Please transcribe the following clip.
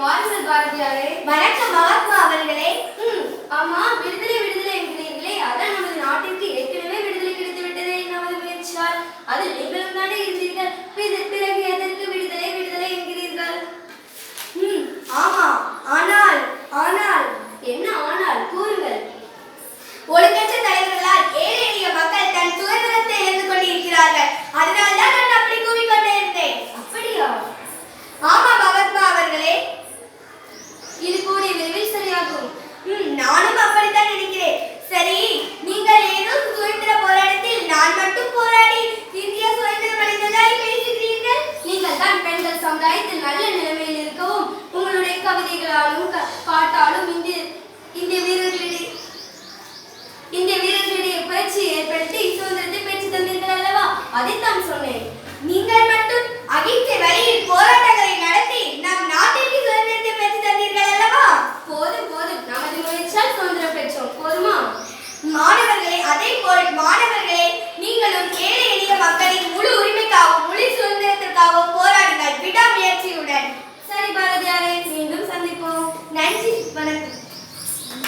வாருங்கள் பாரதியாரே. வணக்கம் மகாத்மா அவர்களே. ஆமா, விடுதலை விடுதலை என்கிறீர்களே, அதான் நமது நாட்டிற்கு ஏற்கனவே விடுதலை கிடைத்து விட்டதே நமது முயற்சியால். அதில் நீங்களும் தானே இருந்தீர்கள். பிறகு எதற்கு விடுதலை விடுதலை என்கிறீர்கள்? ஆமா, ஆனால் ஆனால் என்ன ஆனால்? கூறுங்கள். ஒழுங்கற்ற தலைவர்களால் ஏழை எளிய மக்கள் தன் சுதந்திரத்தை இழந்து கொண்டிருக்கிறார்கள். அதனால் தான் நான் அப்படி கூறிக்கொண்டே இருந்தேன். அப்படியா? ஆமா மகாத்மா அவர்களே, இது கூடிய விரைவில் சரியாகும். நானும் அப்படித்தான் நினைக்கிறேன். சரி, நீங்கள் ஏதோ சுதந்திர போராட்டத்தில் நான் மட்டும் போராடி இந்தியா சுதந்திரம் அடைந்ததாய் பேசுகிறீர்கள். நீங்கள் தான் பெண்கள் சமுதாயத்தில் நல்ல நிலைமையில் இருக்கவும் உங்களுடைய கவிதைகளாலும் பாட்டாலும் இந்திய வீரர்களிடையே புரட்சி ஏற்படுத்தி சுதந்திரத்தை பெற்று தந்தீர்கள் அல்லவா? அதைத்தான் சொன்னேன். நீங்கள் மட்டும் அகிம்சை வழியில் போராட்டங்களை நடத்தி நம் நாட்டிற்கு சுதந்திரத்தை பெற்று தந்தீர்கள் அல்லவா? போதும் போதும், நமது முயற்சியால் சுதந்திரம் பெற்றோம். போதுமா? மாணவர்களே, நீங்களும் ஏழை எளிய மக்களின் முழு உரிமைக்காகவும் முழு சுதந்திரத்திற்காகவும் போராடுங்கள் விடாமுயற்சியுடன். சரி பாரதியாரே, மீண்டும் சந்திப்போம். நன்றி, வணக்கம்.